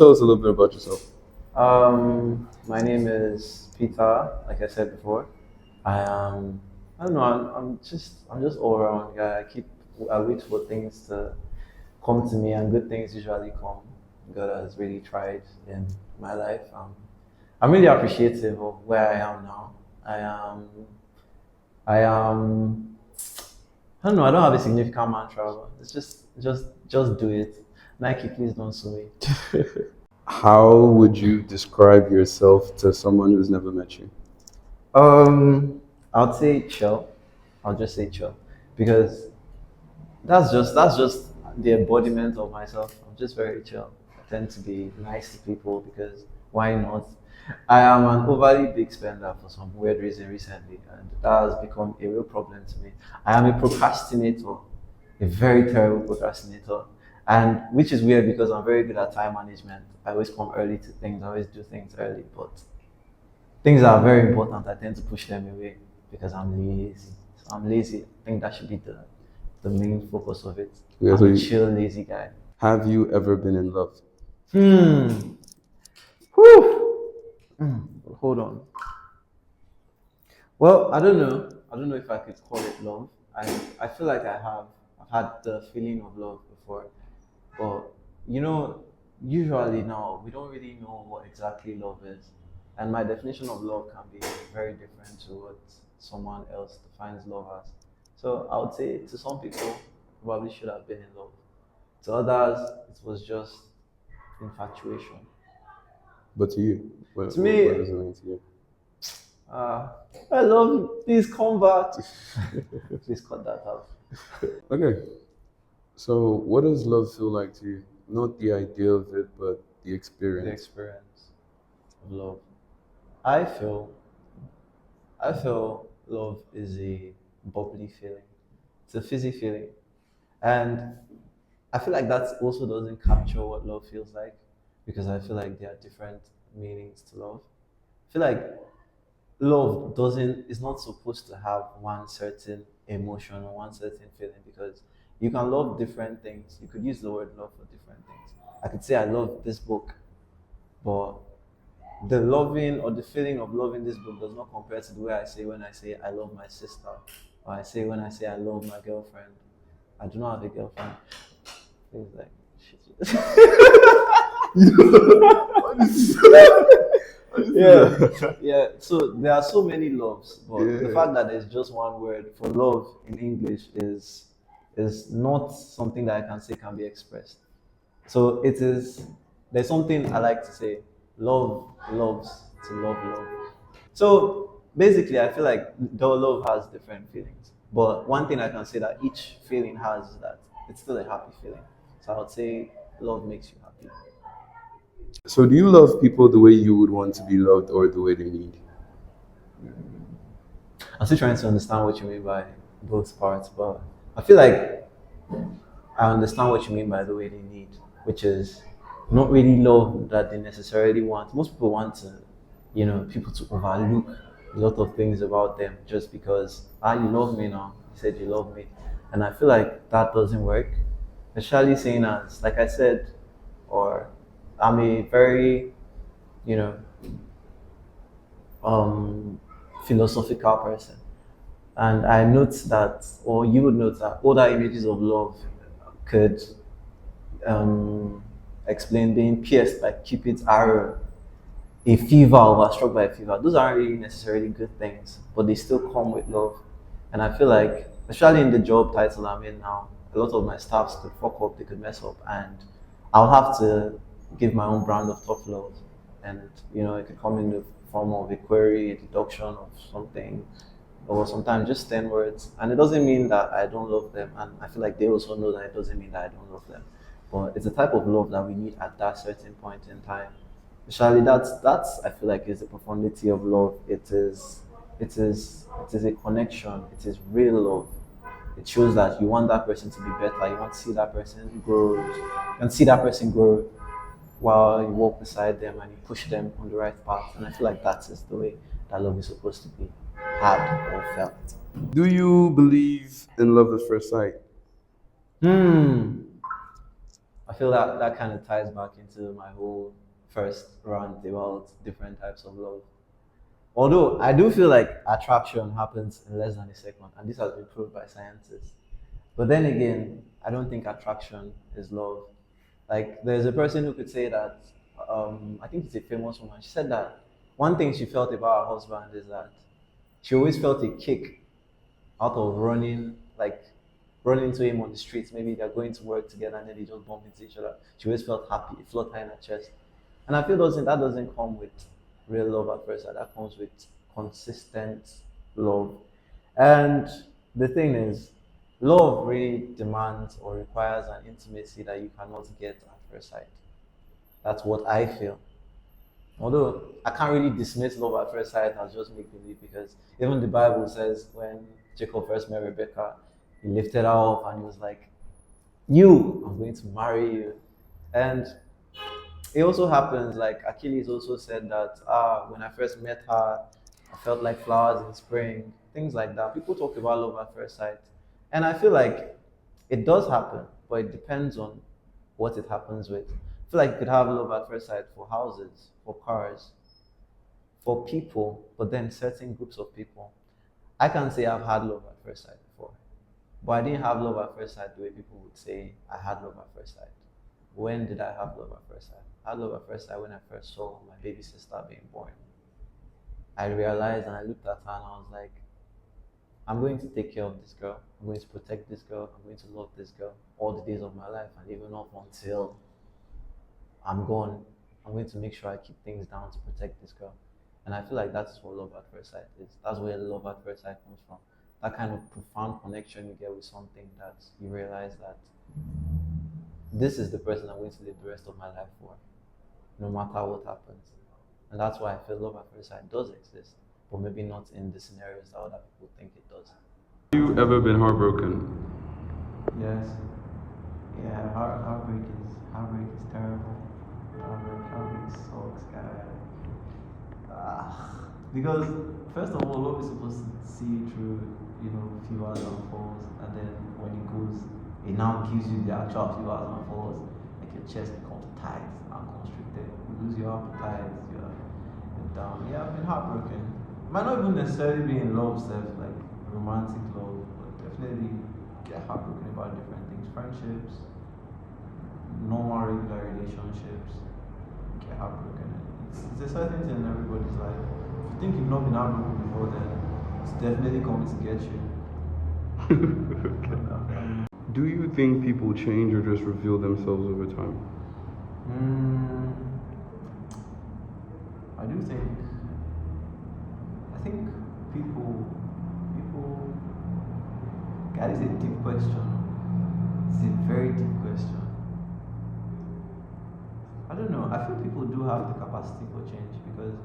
Tell us a little bit about yourself. My name is Peter. Like I said before, I am. I don't know. I'm just all around guy. I wait for things to come to me, and good things usually come. God has really tried in my life. I'm really appreciative of where I am now. I am. I am. I don't know. I don't have a significant mantra. But it's just do it. Nike, please don't sue me. How would you describe yourself to someone who's never met you? I'd say chill. I'll just say chill because that's just the embodiment of myself. I'm just very chill. I tend to be nice to people because why not? I am an overly big spender for some weird reason recently, and that has become a real problem to me. I am a procrastinator, a very terrible procrastinator, and which is weird because I'm very good at time management. I always come early to things. I always do things early, but things that are very important, I tend to push them away because I'm lazy. So I'm lazy. I think that should be the main focus of it. Yeah, I'm a chill, lazy guy. have you ever been in love? Hmm. Whew. Hold on. Well, I don't know. I don't know if I could call it love. I feel like I have. I've had the feeling of love before, but you know, usually now we don't really know what exactly love is, and my definition of love can be very different to what someone else defines love as. So I would say to some people, probably should have been in love. To others, it was just infatuation. But to you, what, To what me, does it mean to you? uh, I love you. Please come back. Please cut that out. Okay, so what does love feel like to you? Not the idea of it, but the The experience. experience of love. I feel I feel love is a bubbly feeling. It's a fizzy feeling. And I feel like that also doesn't capture what love feels like because I feel like there are different meanings to love. I feel like love doesn't is not supposed to have one certain emotion or one certain feeling because you can love different things. You could use the word love for different things. I could say I love this book, but the loving or the feeling of loving this book does not compare to the way I say when I say I love my sister, or I say when I say I love my girlfriend. I do not have a girlfriend. Things like shit. Yeah, yeah. So there are so many loves, but the Yeah. fact that there's just one word for love in English is not something that I can say can be expressed. So it is. There's something I like to say. Love loves to love. So basically, I feel like the love has different feelings. But one thing I can say that each feeling has is that it's still a happy feeling. So I would say love makes you happy. So do you love people the way you would want to be loved or the way they need? I'm still trying to understand what you mean by both parts, but I feel like I understand what you mean by the way they need, which is not really love that they necessarily want. Most people want to, people to overlook a lot of things about them just because, you love me now. You said you love me. And I feel like that doesn't work. Especially saying as, like I said, or I'm a very, you know, um, philosophical person. And I note that, or you would note that older images of love could um, explain being pierced by Cupid's arrow, a fever, or struck by a fever. Those aren't really necessarily good things, but they still come with love. And I feel like, especially in the job title I'm in now, a lot of my staffs could fuck up, they could mess up, and I'll have to give my own brand of tough love. And it could come in the form of a query, a deduction of something, or sometimes just 10 words. And it doesn't mean that I don't love them. And I feel like they also know that it doesn't mean that I don't love them. But it's a type of love that we need at that certain point in time. Especially that's I feel like is the profundity of love. It is a connection. It is real love. It shows that you want that person to be better. You want to see that person grow. You want to see that person grow while you walk beside them and you push them on the right path. And I feel like that is the way that love is supposed to be had or felt. Do you believe in love at first sight? Hmm. I feel that that kind of ties back into my whole first rant about different types of love. Although I do feel like attraction happens in less than a second, and this has been proved by scientists. But then again, I don't think attraction is love. Like, there's a person who could say that, I think it's a famous woman. She said that one thing she felt about her husband is that she always felt a kick out of running, like running into him on the streets. Maybe they're going to work together and then they just bump into each other. She always felt happy, a flutter in her chest. And I feel that doesn't come with real love at first sight. That comes with consistent love. And the thing is, love really demands or requires an intimacy that you cannot get at first sight. That's what I feel. Although I can't really dismiss love at first sight as just make believe, because even the Bible says when Jacob first met Rebecca, he lifted her up and he was like, "You, I'm going to marry you." And it also happens, like Achilles also said that, when I first met her, I felt like flowers in spring, things like that. People talk about love at first sight. And I feel like it does happen, but it depends on what it happens with. I feel like you could have love at first sight for houses, for cars, for people, but then certain groups of people. I can say I've had love at first sight before, but I didn't have love at first sight the way people would say I had love at first sight. When did I have love at first sight? I had love at first sight when I first saw my baby sister being born. I realized and I looked at her and I was like, I'm going to take care of this girl. I'm going to protect this girl. I'm going to love this girl all the days of my life, and even up until I'm gone. I'm going to make sure I keep things down to protect this girl. And I feel like that's what love at first sight is. That's where love at first sight comes from. That kind of profound connection you get with something that you realize that this is the person I'm going to live the rest of my life for, no matter what happens. And that's why I feel love at first sight does exist, but maybe not in the scenarios that other people think it does. Have you ever been heartbroken? Yes. Yeah, heartbreak is terrible. Heartbreak sucks, guy. Because first of all, love is supposed to see you through, few hours and falls, and then when it goes, it now gives you the actual few hours and falls, like your chest becomes tight and constricted. You lose your appetite, you're down. Yeah, I've been heartbroken. Might not even necessarily be in love, self, like romantic love, but definitely get heartbroken about different things, friendships, normal regular relationships, get heartbroken. It's a certain thing in everybody's life. If you think you've not been heartbroken before, then it's definitely coming to get you. Do you think people change or just reveal themselves over time? I do think. I think people. That is a deep question. It's a very deep question. I don't know. I feel people do have the capacity for change, because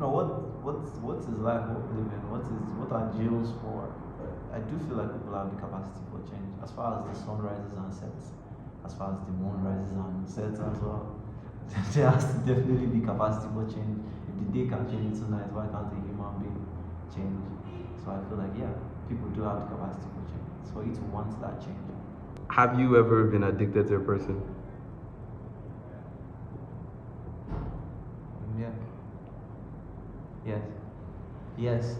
what is life worth living? What are jails for? I do feel like people have the capacity for change. As far as the sun rises and sets, as far as the moon rises and sets as well, there has to definitely be capacity for change. If the day can change into night, why can't a human being change? So I feel like, yeah, people do have the capacity for change. It's for you to want that change. Have you ever been addicted to a person? Yeah. Yes. Yes.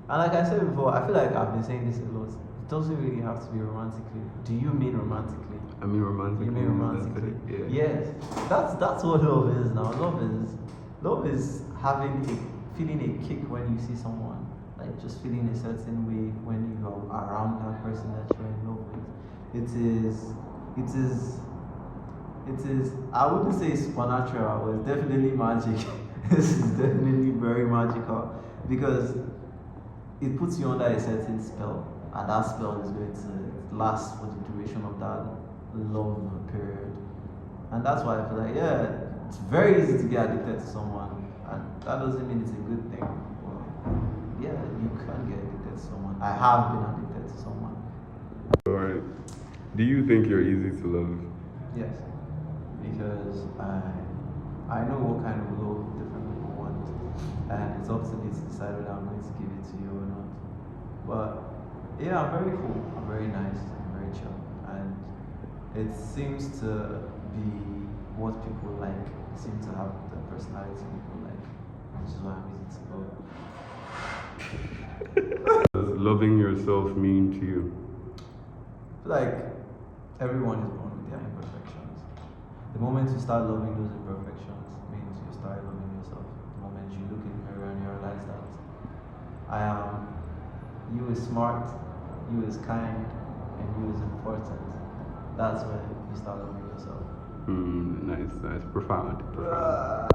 And like I said before, I feel like I've been saying this a lot. It doesn't really have to be romantically. Do you mean romantically? I mean romantically. You mean romantically? Yeah. Yes. That's what love is now. Love is feeling a kick when you see someone. Like just feeling a certain way when you are around that person that you're in love with. It is I wouldn't say supernatural, but it's definitely magic. This is definitely very magical, because it puts you under a certain spell, and that spell is going to last for the duration of that love period. And that's why I feel like, yeah, it's very easy to get addicted to someone, and that doesn't mean it's a good thing. Well, yeah, you can get addicted to someone. I have been addicted to someone. Alright. Do you think you're easy to love? Yes, because I know what kind of love different people want, and it's up to me to decide whether I'm going to give it to you or not. But yeah, I'm very cool. I'm very nice. I'm very chill, and it seems to be what people like, seem to have the personality people like, which is why I'm easy to love. What does loving yourself mean to you? I feel like everyone is born with their imperfections. The moment you start loving those imperfections means you start loving yourself. The moment you look in the mirror and you realize that you is smart, you is kind, and you is important. That's when you start loving yourself. Nice, nice, profound, profound.